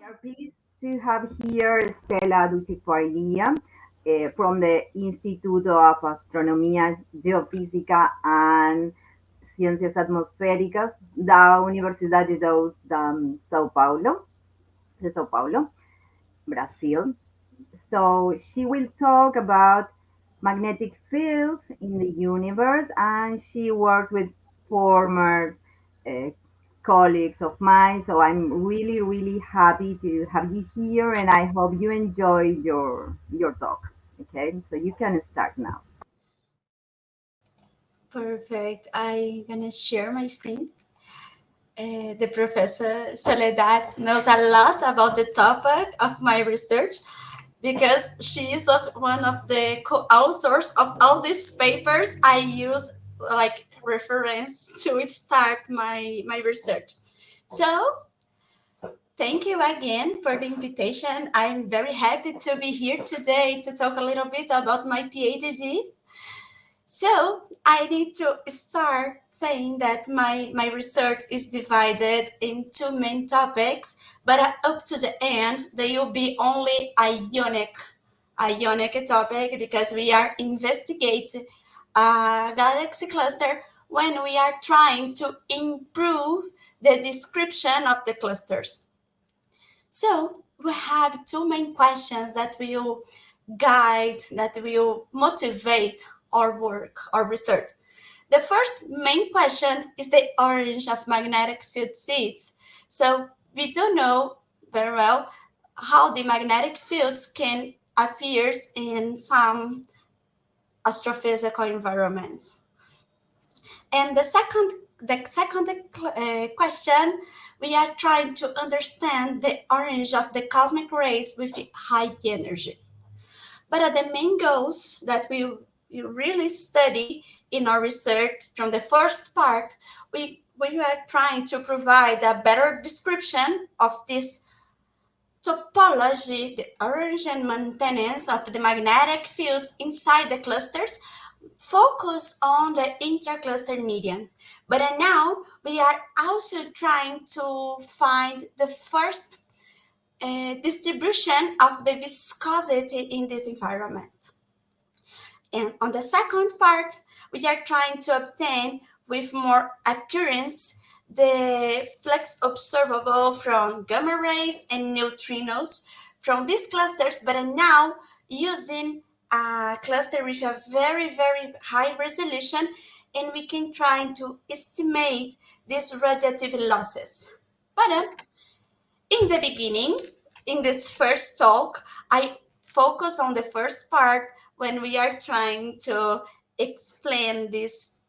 are pleased to have here Stela Adduci Faria from the Instituto of Astronomía, Geofísica and Ciencias Atmosféricas da Universidade São Paulo, de São Paulo, Brazil. So she will talk about magnetic fields in the universe, and she works with former uh, colleagues of mine. So I'm really, really happy to have you here, and I hope you enjoy your talk. Okay, so you can start now. Perfect. I'm gonna share my screen. The professor Soledad knows a lot about the topic of my research because she is one of the co-authors of all these papers I use like reference to start my research. So thank you again for the invitation. I'm very happy to be here today to talk a little bit about my PhD. So I need to start saying that my research is divided in two main topics, but up to the end, they will be only ionic topic because we are investigating a galaxy cluster when we are trying to improve the description of the clusters. So we have two main questions that will guide, that will motivate our work, our research. The first main question is the origin of magnetic field seeds. So we do know very well how the magnetic fields can appear in some astrophysical environments. And the second question, we are trying to understand the origin of the cosmic rays with high energy. But the main goals that we really study in our research from the first part, we are trying to provide a better description of this topology, the origin and maintenance of the magnetic fields inside the clusters, focus on the intracluster medium. But now we are also trying to find the first distribution of the viscosity in this environment. And on the second part, we are trying to obtain with more accuracy the flux observable from gamma rays and neutrinos from these clusters, but now using a cluster with a very, very high resolution, and we can try to estimate these radiative losses. But in the beginning, in this first talk, I focus on the first part when we are trying to explain this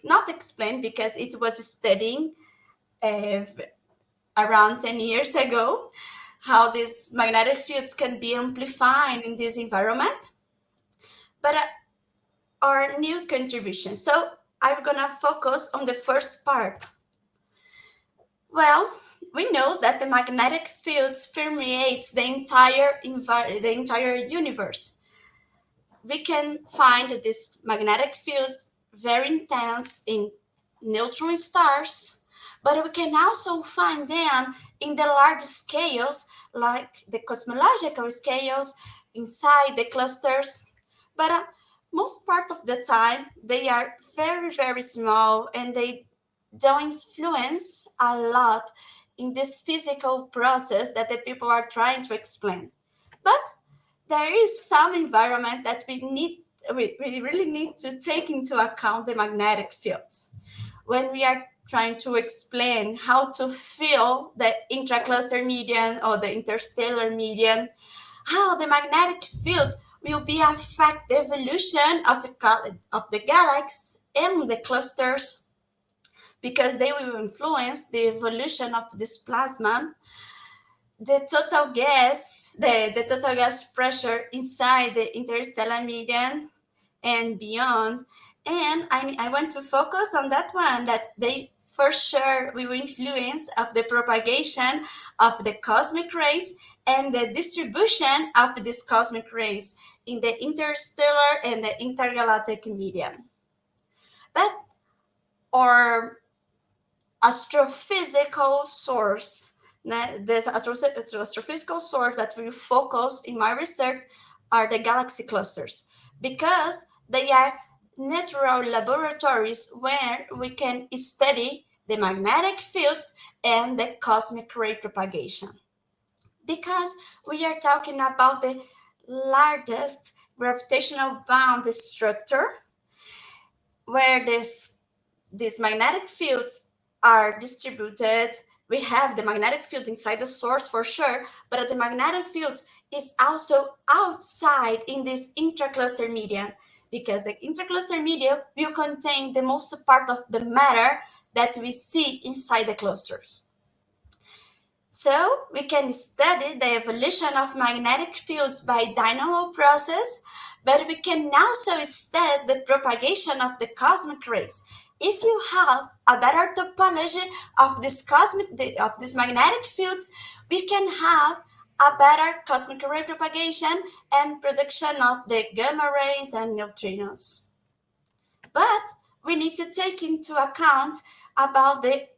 not explain because it was studying uh, around 10 years ago, how these magnetic fields can be amplified in this environment. But our new contribution. So I'm gonna focus on the first part. Well, we know that the magnetic fields permeates the entire universe. We can find these magnetic fields very intense in neutron stars, but we can also find them in the large scales, like the cosmological scales inside the clusters. But most part of the time, they are very, very small and they don't influence a lot in this physical process that the people are trying to explain. But there is some environments that we really need to take into account the magnetic fields when we are trying to explain how to feel the intracluster medium or the interstellar medium, how the magnetic fields will be affect the evolution of the galaxy and the clusters because they will influence the evolution of this plasma, the total gas pressure inside the interstellar medium and beyond. And I want to focus on that one, that they for sure will influence of the propagation of the cosmic rays and the distribution of these cosmic rays in the interstellar and the intergalactic medium. But our astrophysical source The astrophysical source that we focus in my research are the galaxy clusters, because they are natural laboratories where we can study the magnetic fields and the cosmic ray propagation. Because we are talking about the largest gravitational bound structure where these magnetic fields are distributed. We have the magnetic field inside the source for sure, but the magnetic field is also outside in this intracluster medium, because the intercluster medium will contain the most part of the matter that we see inside the clusters. So we can study the evolution of magnetic fields by dynamo process, but we can also study the propagation of the cosmic rays. If you have a better topology of this magnetic fields, we can have a better cosmic ray propagation and production of the gamma rays and neutrinos. But we need to take into account about these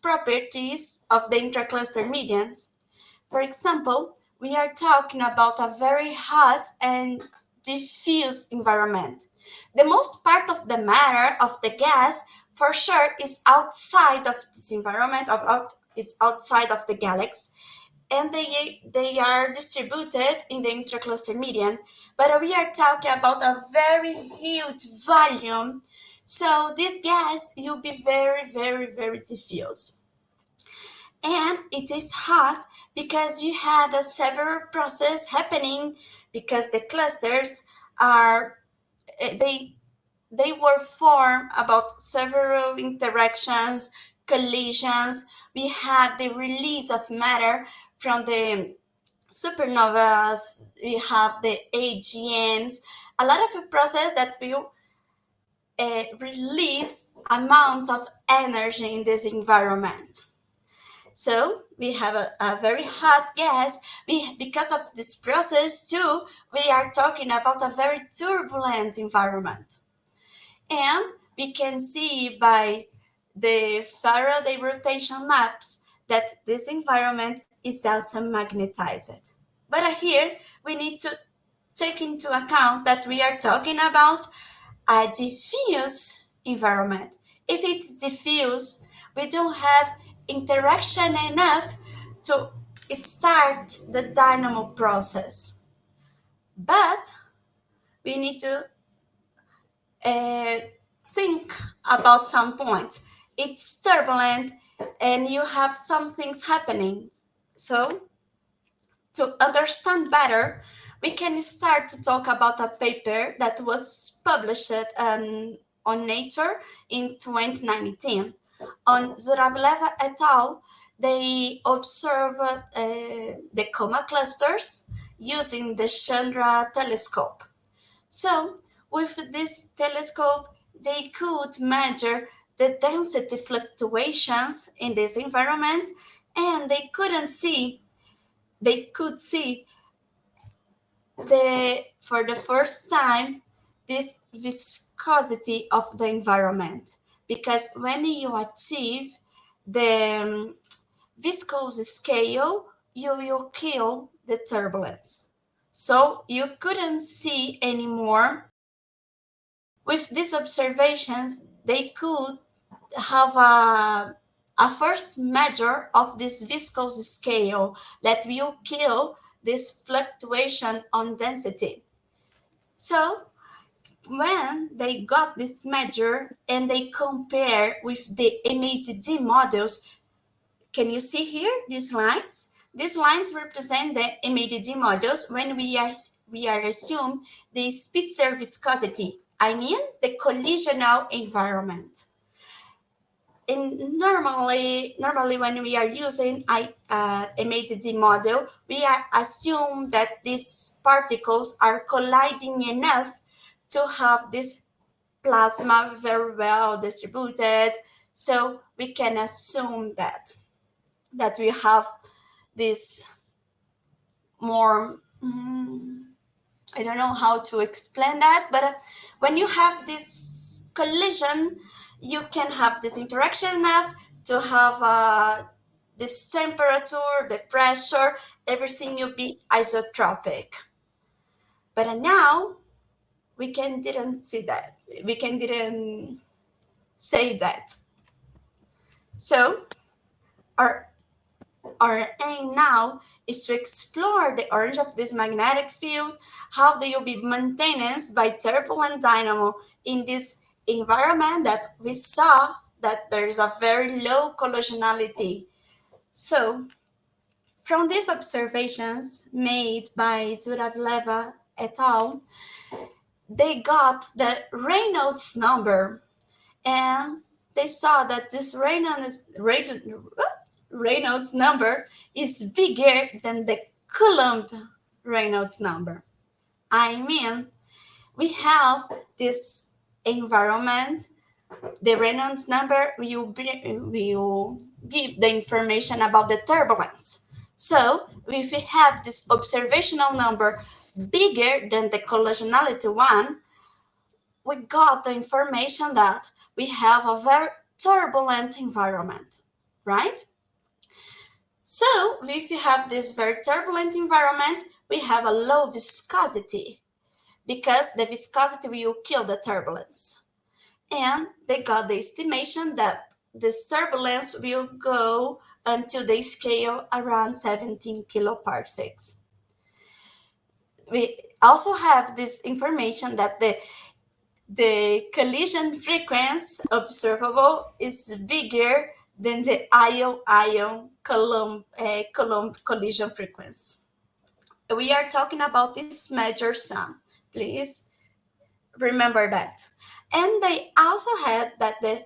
properties of the intracluster medians. For example, we are talking about a very hot and diffuse environment. The most part of the matter of the gas for sure is outside of this environment is outside of the galaxy, and they are distributed in the intracluster median, but we are talking about a very huge volume, so this gas will be very, very, very diffuse. And it is hot because you have a several process happening, because the clusters are they were formed about several interactions, collisions. We have the release of matter from the supernovas, we have the AGNs, a lot of a process that will release amounts of energy in this environment. So we have a very hot gas. Because of this process too, we are talking about a very turbulent environment. And we can see by the Faraday rotation maps that this environment is also magnetized. But here we need to take into account that we are talking about a diffuse environment. If it's diffuse, we don't have interaction enough to start the dynamo process. But we need to think about some points. It's turbulent and you have some things happening. So, to understand better, we can start to talk about a paper that was published on Nature in 2019. On Zuravleva et al., they observed the coma clusters using the Chandra telescope. So, with this telescope, they could measure the density fluctuations in this environment, and they could see for the first time this viscosity of the environment, because when you achieve the viscous scale, you will kill the turbulence. So you couldn't see anymore. With these observations, they could have a first measure of this viscous scale that will kill this fluctuation on density. So when they got this measure and they compare with the MATD models, can you see here these lines? These lines represent the MATD models when we are assume the Spitzer viscosity. I mean the collisional environment. And normally when we are using a MATD model, we are assume that these particles are colliding enough to have this plasma very well distributed. So we can assume that we have this more I don't know how to explain that, but when you have this collision, you can have this interaction enough to have this temperature, the pressure, everything will be isotropic. But now we didn't see that. We didn't say that. So our aim now is to explore the origin of this magnetic field, how they will be maintained by turbulent dynamo in this environment that we saw that there is a very low collisionality. So from these observations made by Zuravileva et al., they got the Reynolds number, and they saw that this Reynolds number is bigger than the Coulomb Reynolds number. I mean, we have this environment. The Reynolds number will give the information about the turbulence. So if we have this observational number bigger than the collisionality one, we got the information that we have a very turbulent environment, right? So if you have this very turbulent environment, we have a low viscosity because the viscosity will kill the turbulence. And they got the estimation that this turbulence will go until they scale around 17 kiloparsecs. We also have this information that the collision frequency observable is bigger than the ion-ion Coulomb collision frequency. We are talking about this major sum. Please remember that. And they also had that the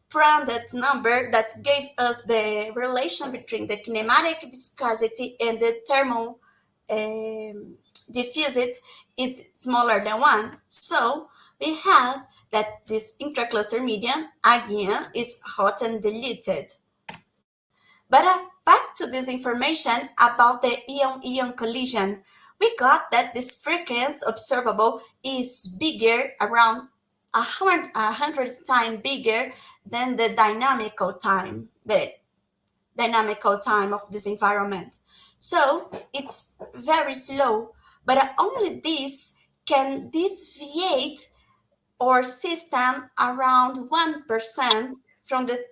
Prandtl number that gave us the relation between the kinematic viscosity and the thermal diffusivity is smaller than 1. So we have that this intracluster medium again is hot and diluted. But back to this information about the ion-ion collision, we got that this frequency observable is bigger, around 100 times bigger than the dynamical time of this environment. So it's very slow, but only this can deviate our system around 1% from the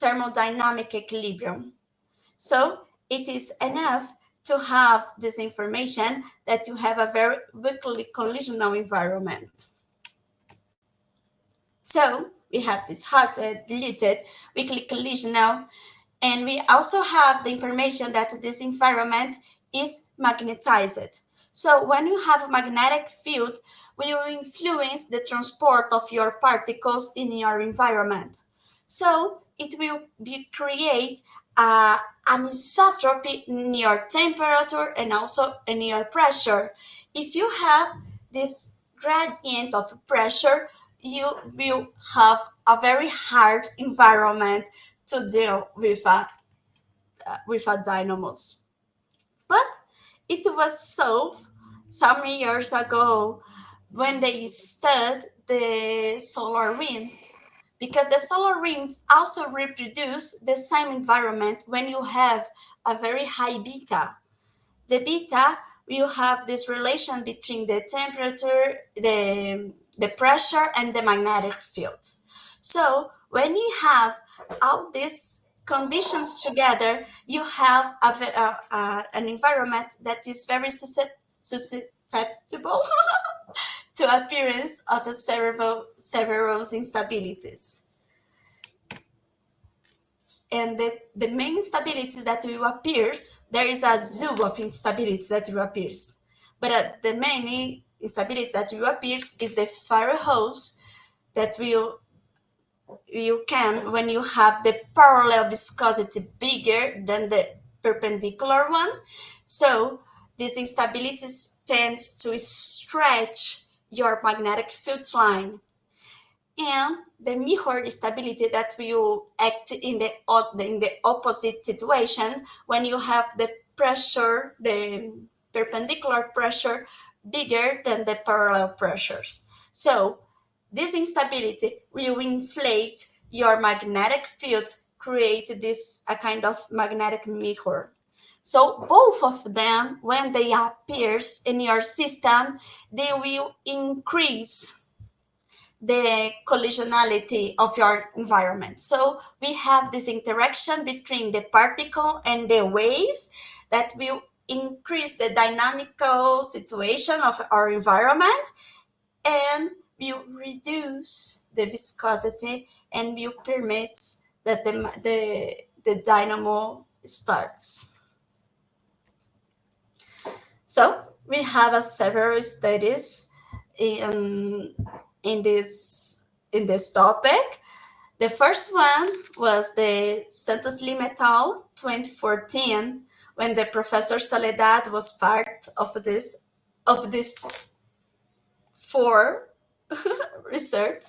thermodynamic equilibrium. So it is enough to have this information that you have a very weakly collisional environment. So we have this hot, diluted, weakly collisional, and we also have the information that this environment is magnetized. So when you have a magnetic field, we will influence the transport of your particles in your environment. So it will create an anisotropy in your temperature and also in your pressure. If you have this gradient of pressure, you will have a very hard environment to deal with a dynamos. But it was solved some years ago when they studied the solar winds, because the solar winds also reproduce the same environment when you have a very high beta. The beta will have this relation between the temperature, the pressure, and the magnetic field. So when you have all these conditions together, you have an environment that is very susceptible to appearance of several instabilities. And the main instabilities that will appear, there is a zoo of instabilities that will appear. But the main instabilities that will appear is the firehose that will come when you have the parallel viscosity bigger than the perpendicular one. So these instabilities tends to stretch your magnetic field line. And the mirror stability that will act in the opposite situations when you have the pressure, the perpendicular pressure bigger than the parallel pressures. So This instability will inflate your magnetic fields, create this a kind of magnetic mirror. So both of them, when they appears in your system, they will increase the collisionality of your environment. So we have this interaction between the particle and the waves that will increase the dynamical situation of our environment and will reduce the viscosity and will permit that the dynamo starts. So we have several studies in this topic. The first one was the Santos Lima et al. 2014, when the Professor Soledad was part of this four research,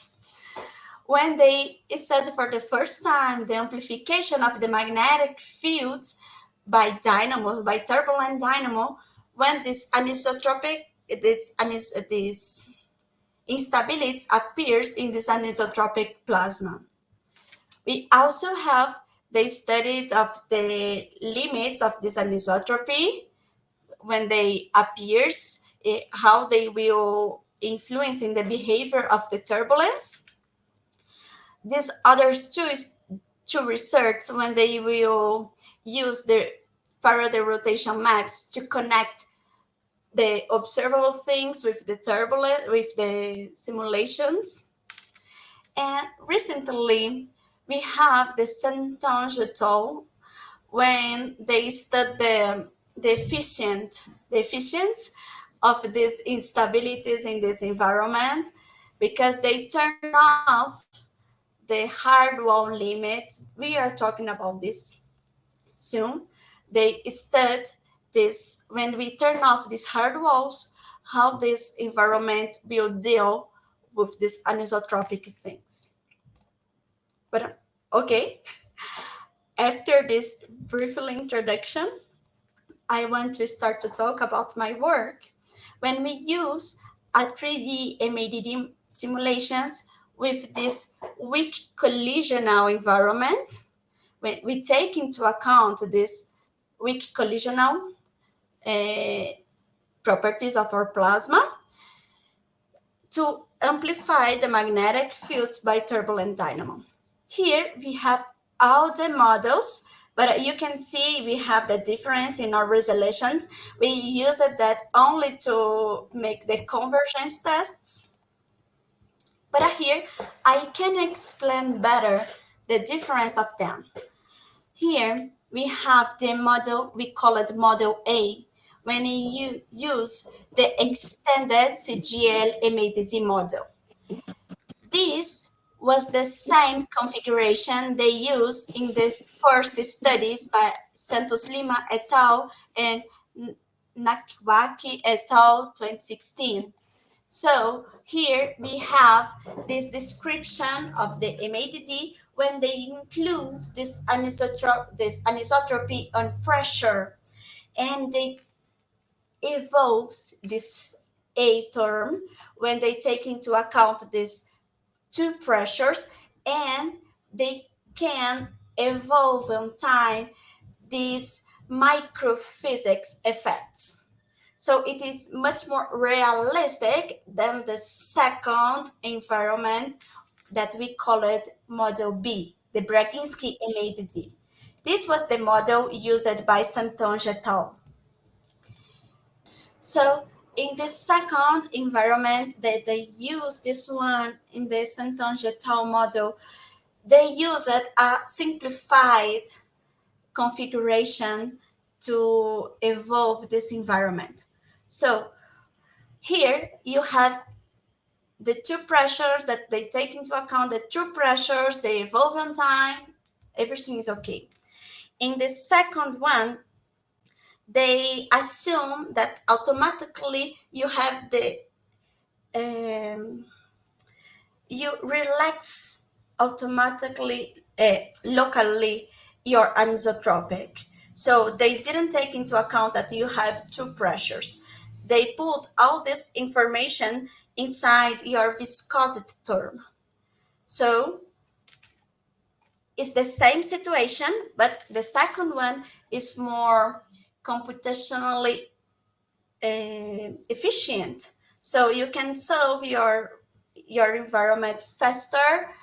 when they studied for the first time the amplification of the magnetic fields by dynamos, by turbulent dynamo, when this instability appears in this anisotropic plasma. We also have the study of the limits of this anisotropy when they appears, how they will influence in the behavior of the turbulence. These others two research when they will use the Faraday rotation maps to connect the observable things with the turbulence, with the simulations. And recently, we have the Santonge et al. When they study the efficiency of these instabilities in this environment, because they turn off the hard wall limit. We are talking about this soon. They study this when we turn off these hard walls, how this environment will deal with these anisotropic things. But okay, after this brief introduction, I want to start to talk about my work. When we use a 3D MADD simulations with this weak collisional environment, we take into account this weak collisional properties of our plasma to amplify the magnetic fields by turbulent dynamo. Here we have all the models, but you can see we have the difference in our resolutions. We use that only to make the convergence tests. But here I can explain better the difference of them. Here we have the model, we call it model A, when you use the extended CGL MADD model. This was the same configuration they used in these first studies by Santos Lima et al. And Nakwaki et al. 2016. So here we have this description of the MADD when they include this anisotropy on pressure, and they evolves this A term when they take into account these two pressures, and they can evolve in time these microphysics effects. So it is much more realistic than the second environment that we call it model B, the Braginski MADD. This was the model used by Santonge et al. So in the second environment that they use this one in the Santonge et al. Model, they used a simplified configuration to evolve this environment. So here you have the two pressures that they take into account, the two pressures, they evolve on time, everything is okay. In the second one, they assume that automatically you have the you relax automatically locally your anisotropic. So they didn't take into account that you have two pressures. They put all this information inside your viscosity term. So it's the same situation, but the second one is more computationally efficient. So you can solve your environment faster.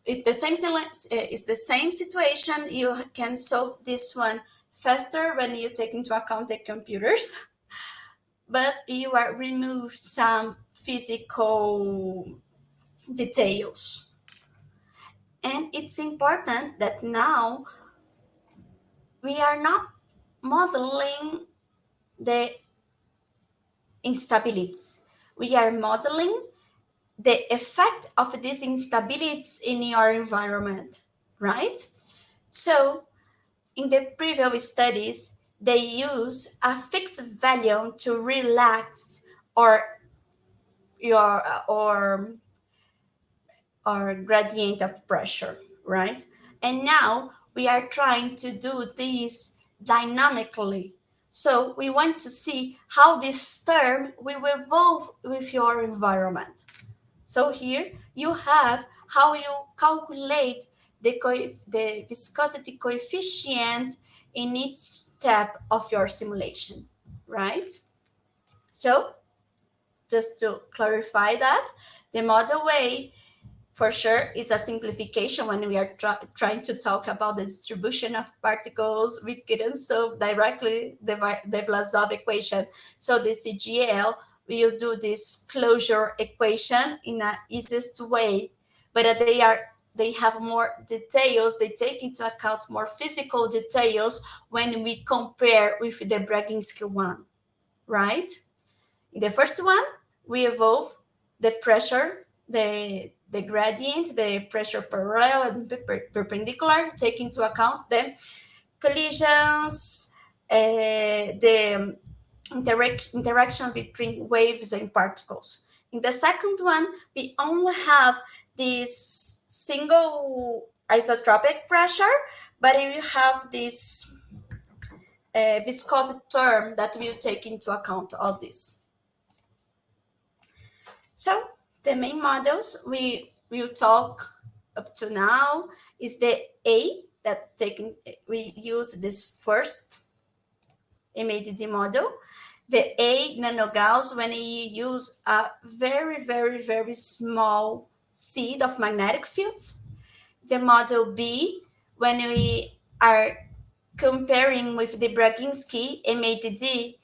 It's the same situation. You can solve this one faster when you take into account the computers, but you are remove some physical details. And it's important that now we are not modeling the instabilities. We are modeling the effect of these instabilities in your environment, right? So in the previous studies, they use a fixed value to relax or your or gradient of pressure, right? And now we are trying to do this dynamically. So we want to see how this term will evolve with your environment. So here you have how you calculate the viscosity coefficient in each step of your simulation, right? So just to clarify that, the model A for sure is a simplification when we are trying to talk about the distribution of particles. We couldn't solve directly the Vlasov equation. So the CGL will do this closure equation in the easiest way, but they have more details. They take into account more physical details when we compare with the Braginski one, right? In the first one, we evolve the pressure, the gradient, the pressure parallel and perpendicular, take into account the collisions, the interaction between waves and particles. In the second one, we only have this single isotropic pressure, but we have this viscosity term that will take into account all this. So the main models we will talk up to now is the A that we use this first MADD model. The A nanogauss when you use a very, very, very small seed of magnetic fields. The model B when we are comparing with the Braginski MADD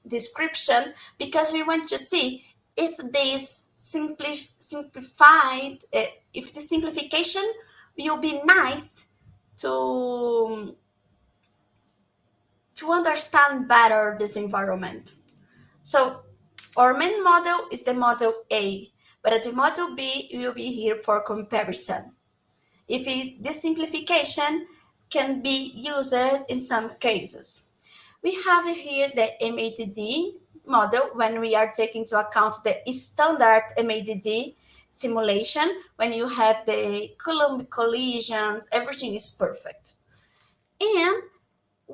description, because we want to see if this simplified, if the simplification will be nice to understand better this environment. So our main model is the model A, but the model B will be here for comparison. This simplification can be used in some cases. We have here the MADD model when we are taking into account the standard MADD simulation. When you have the Coulomb collisions, everything is perfect. And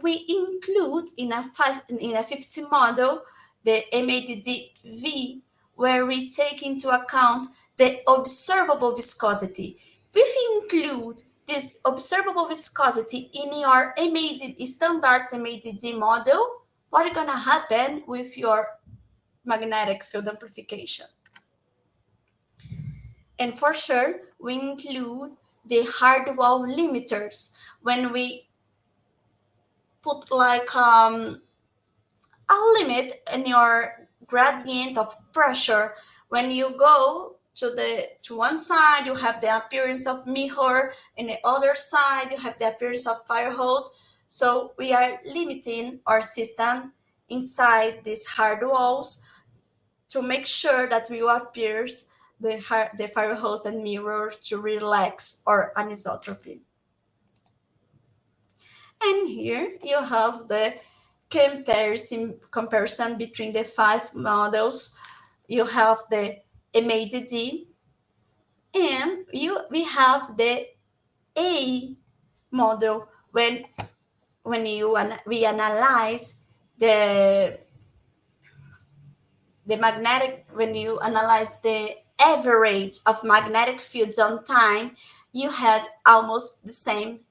we include in a 50 model the MADD-V, where we take into account the observable viscosity. If you include this observable viscosity in your standard MADD model, what is going to happen with your magnetic field amplification? And for sure, we include the hard wall limiters when we put like a limit in your gradient of pressure. When you go to one side, you have the appearance of mirror, and the other side you have the appearance of firehose. So we are limiting our system inside these hard walls to make sure that we appears the firehose and mirror to relax our anisotropy. And here you have the comparison between the 5 models. You have the MADD, and we have the A model when we analyze the when you analyze the average of magnetic fields on time, you have almost the same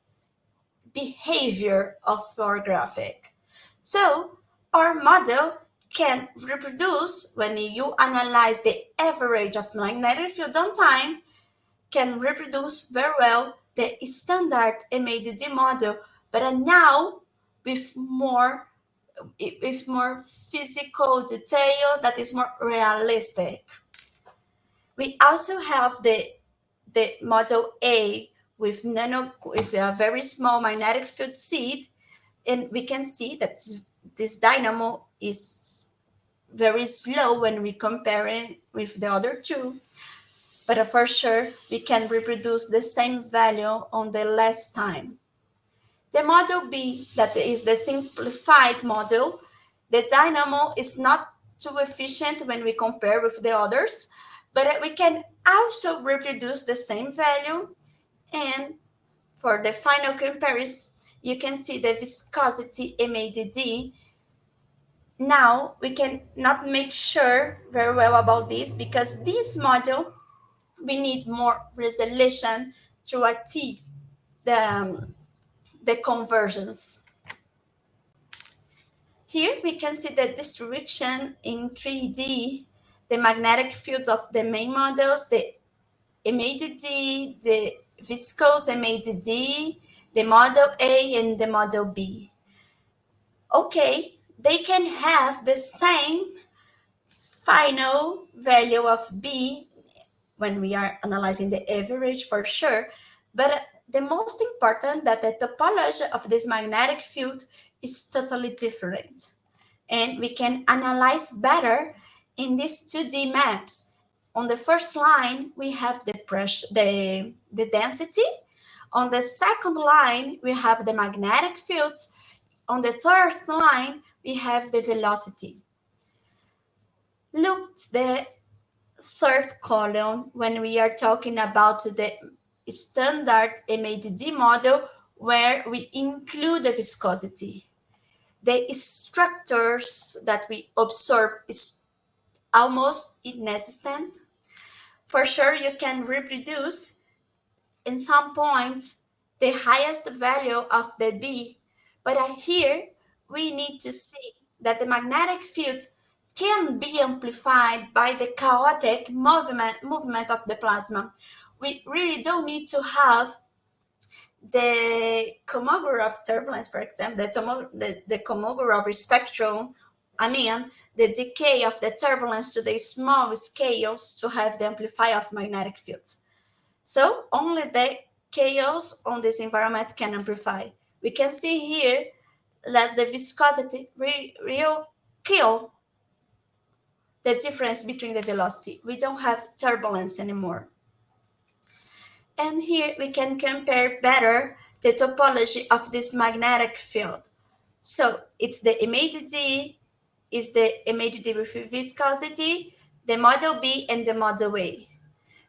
behavior of your graphic. So our model can reproduce, when you analyze the average of magnetic field on time, can reproduce very well the standard MADD model, but now with more physical details that is more realistic. We also have the model A with a very small magnetic field seed, and we can see that this dynamo is very slow when we compare it with the other two, but for sure we can reproduce the same value on the last time. The model B, that is the simplified model, the dynamo is not too efficient when we compare with the others, but we can also reproduce the same value. And for the final comparison, you can see the viscosity MADD. Now we can not make sure very well about this, because this model we need more resolution to achieve the conversions. Here we can see the distribution in 3D, the magnetic fields of the main models, the MADD, the viscous MADD, the model A and the model B. Okay, they can have the same final value of B when we are analyzing the average for sure, but the most important that the topology of this magnetic field is totally different, and we can analyze better in these 2D maps. On the first line we have the pressure, the density. On the second line we have the magnetic fields. On the third line we have the velocity. Look the third column when we are talking about the standard MADD model, where we include the viscosity. The structures that we observe is almost inexistent. For sure, you can reproduce in some points the highest value of the B, but here we need to see that the magnetic field can be amplified by the chaotic movement of the plasma. We really don't need to have the cosmograph turbulence, for example, the cosmograph spectrum, the decay of the turbulence to the small scales to have the amplifier of magnetic fields. So only the chaos on this environment can amplify. We can see here that the viscosity will kill the difference between the velocity. We don't have turbulence anymore. And here we can compare better the topology of this magnetic field. So it's the MADD, is the MADD with viscosity, the model B and the model A.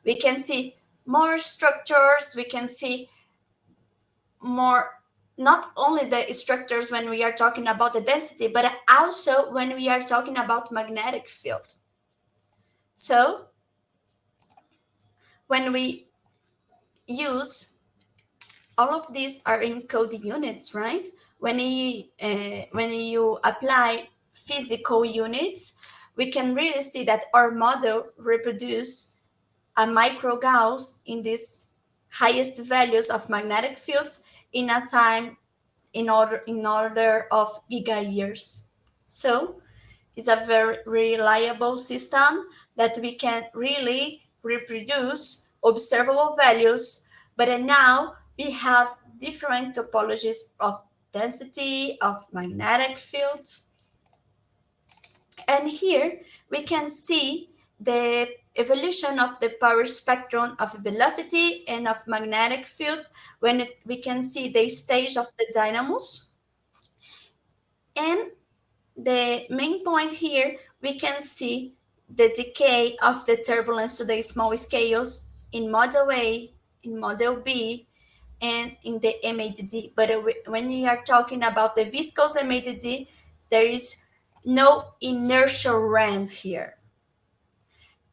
We can see more structures, we can see more, not only the structures when we are talking about the density, but also when we are talking about magnetic field. So when we use, all of these are encoding units, right? When you apply physical units, we can really see that our model reproduce a micro Gauss in these highest values of magnetic fields in a time in order of gigayears. So it's a very reliable system that we can really reproduce observable values, but now we have different topologies of density, of magnetic fields. And here we can see the evolution of the power spectrum of velocity and of magnetic field when we can see the stage of the dynamos. And the main point here, we can see the decay of the turbulence to the small scales in model A, in model B, and in the MADD. But when you are talking about the viscous MADD, there is no inertial rand here.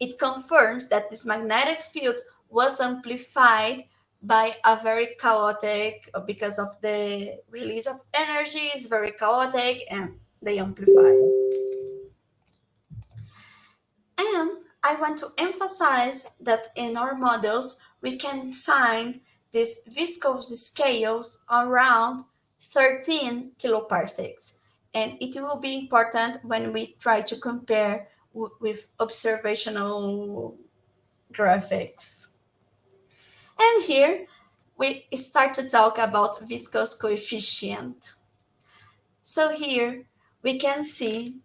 it confirms that this magnetic field was amplified by a very chaotic, because of the release of energy is very chaotic, and they amplified. And I want to emphasize that in our models, we can find these viscous scales around 13 kiloparsecs. And it will be important when we try to compare with observational graphics. And here we start to talk about viscous coefficient. So here we can see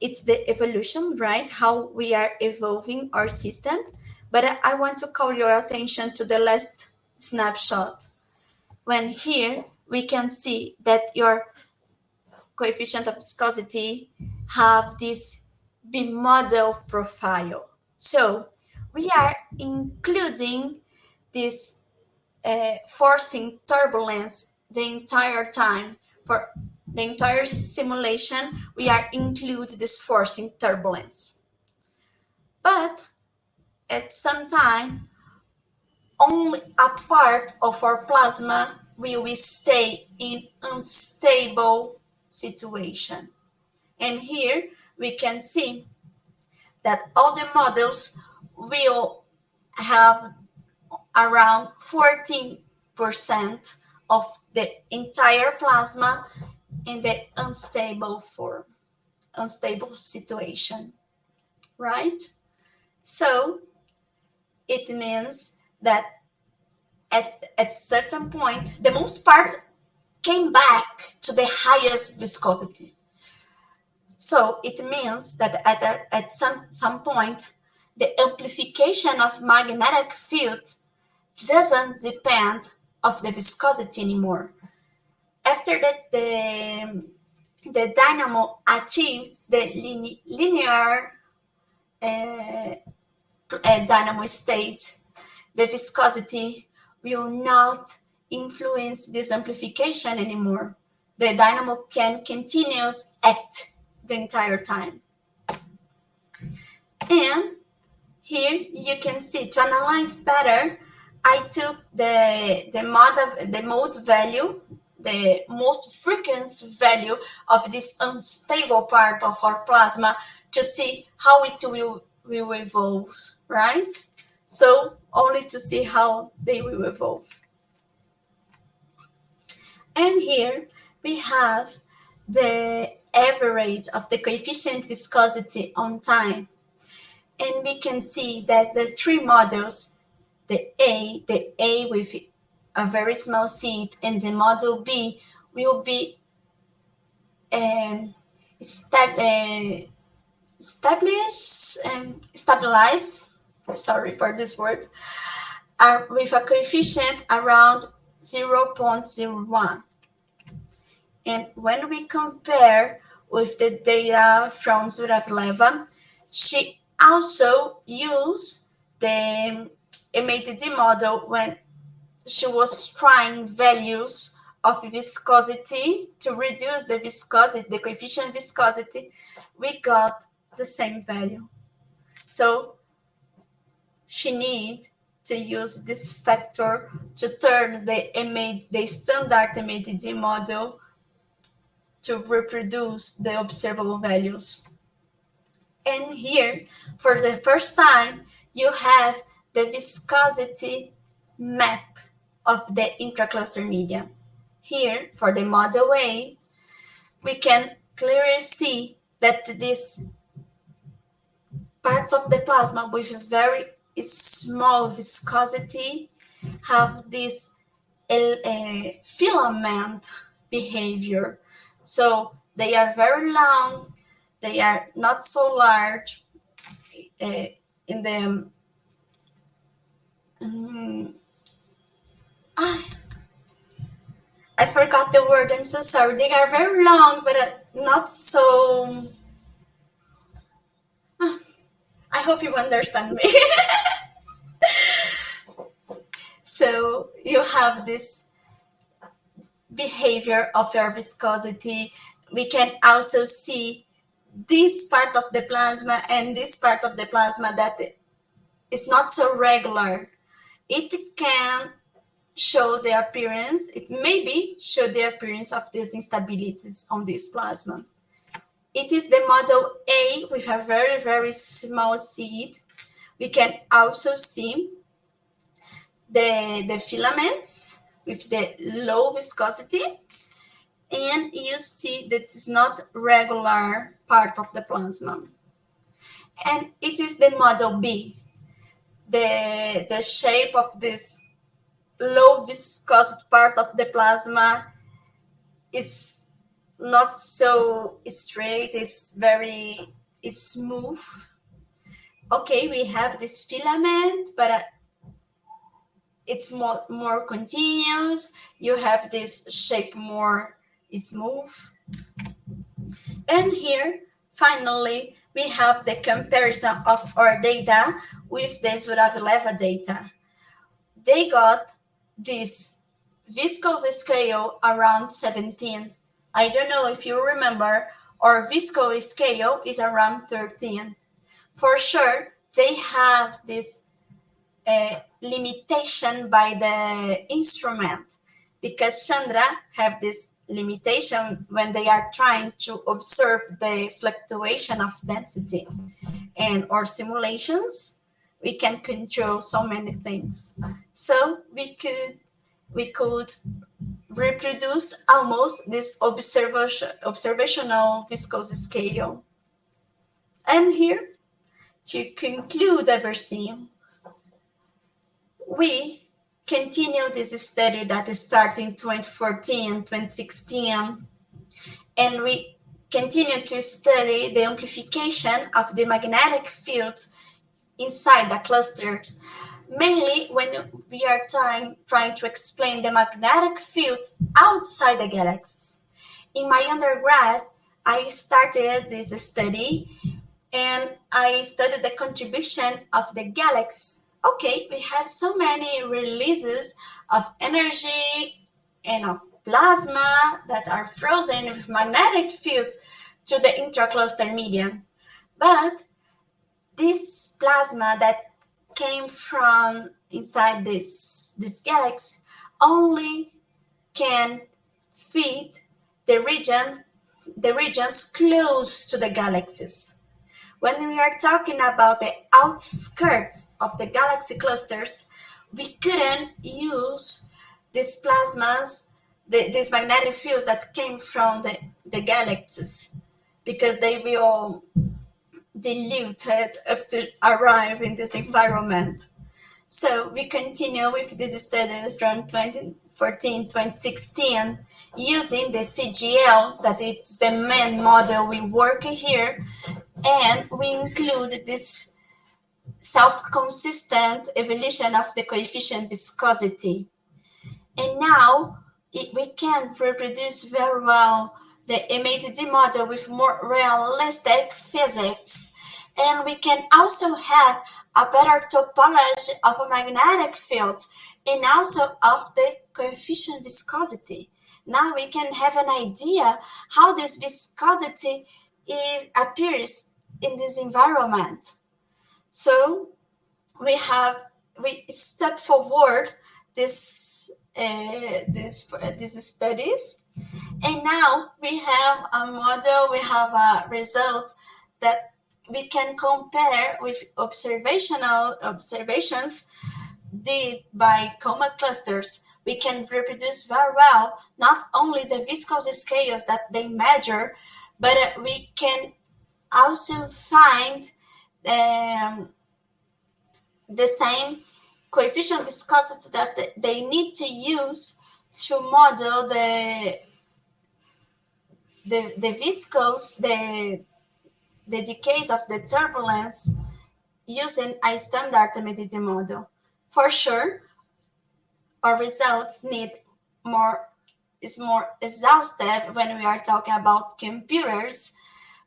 it's the evolution, right? How we are evolving our system. But I want to call your attention to the last snapshot. When here we can see that your coefficient of viscosity have this bimodal profile. So we are including this forcing turbulence the entire time. For the entire simulation, we are include this forcing turbulence. But at some time, only a part of our plasma will stay in unstable situation. And here we can see that all the models will have around 14% of the entire plasma in the unstable form, unstable situation, right? So it means that at certain point, the most part came back to the highest viscosity. So it means that at some point, the amplification of magnetic field doesn't depend of the viscosity anymore. After that, the dynamo achieves the linear dynamo state, the viscosity will not influence this amplification anymore. The dynamo can continue act the entire time. And here you can see, to analyze better, I took the mode value, the most frequent value of this unstable part of our plasma, to see how it will evolve, right? So only to see how they will evolve. And here we have the average of the coefficient viscosity on time. And we can see that the three models, the A with a very small seed, and the model B will be stabilized, sorry for this word, with a coefficient around 0.01. And when we compare with the data from Zuravleva, she also used the MATD model when she was trying values of viscosity to reduce the viscosity, the coefficient viscosity. We got the same value. So she need to use this factor to turn the standard MATD model to reproduce the observable values. And here, for the first time, you have the viscosity map of the intracluster medium. Here, for the model A, we can clearly see that these parts of the plasma with a very small viscosity have this filament behavior. So they are very long, they are not so large in the I forgot the word, I'm so sorry. They are very long, but not so... I hope you understand me. So you have this behavior of your viscosity. We can also see this part of the plasma and this part of the plasma that is not so regular. It can show the appearance, it maybe show the appearance of these instabilities on this plasma. It is the model A with a very, very small seed. We can also see the filaments with the low viscosity, and you see that it's not regular part of the plasma. And it is the model B. The shape of this low viscosity part of the plasma is not so straight, it's very smooth. Okay, we have this filament, but it's more continuous. You have this shape more smooth. And here, finally, we have the comparison of our data with the Zuravileva data. They got this viscous scale around 17. I don't know if you remember, our viscous scale is around 13. For sure, they have this limitation by the instrument, because Chandra have this limitation when they are trying to observe the fluctuation of density. And our simulations, we can control so many things. So we could reproduce almost this observational viscous scale. And here, to conclude everything, we continue this study that starts in 2014, 2016, and we continue to study the amplification of the magnetic fields inside the clusters, mainly when we are trying to explain the magnetic fields outside the galaxies. In my undergrad, I started this study and I studied the contribution of the galaxy. Okay, we have so many releases of energy and of plasma that are frozen with magnetic fields to the intracluster medium. But this plasma that came from inside this galaxy only can feed the regions close to the galaxies. When we are talking about the outskirts of the galaxy clusters, we couldn't use these plasmas, these magnetic fields that came from the galaxies, because they will diluted up to arrive in this environment. So we continue with this study from 2014, 2016, using the CGL, that is the main model we work here, and we include this self-consistent evolution of the coefficient viscosity. And now we can reproduce very well the MATD model with more realistic physics. And we can also have a better topology of magnetic fields and also of the coefficient viscosity. Now we can have an idea how this viscosity appears in this environment. So we step forward these studies, and now we have a model, we have a result that we can compare with observations did by coma clusters. We can reproduce very well not only the viscous scales that they measure, but we can also find the same coefficient viscosity that they need to use to model the viscous, the decays of the turbulence using a standard Magnetism model. For sure, our results is more exhaustive when we are talking about computers,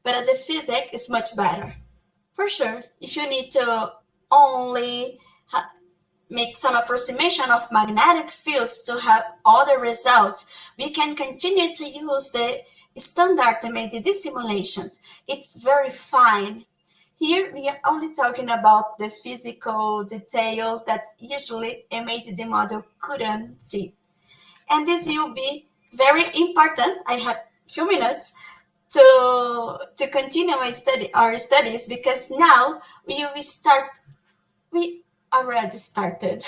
but the physics is much better. For sure, if you need to only make some approximation of magnetic fields to have other results, we can continue to use the standard MATD simulations. It's very fine. Here we are only talking about the physical details that usually a MATD model couldn't see. And this will be very important. I have a few minutes to continue our studies, because now we already started,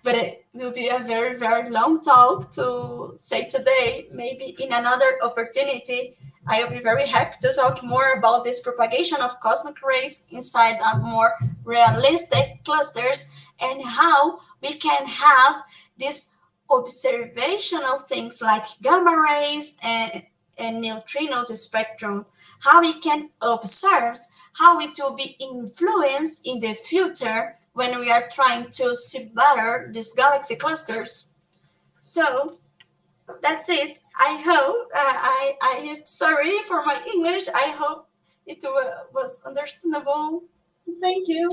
but it will be a very, very long talk to say today. Maybe in another opportunity, I will be very happy to talk more about this propagation of cosmic rays inside a more realistic clusters, and how we can have these observational things like gamma rays and neutrinos spectrum, how we can observe how it will be influenced in the future when we are trying to see better these galaxy clusters. So that's it. I hope I sorry for my English. I hope it was understandable. Thank you.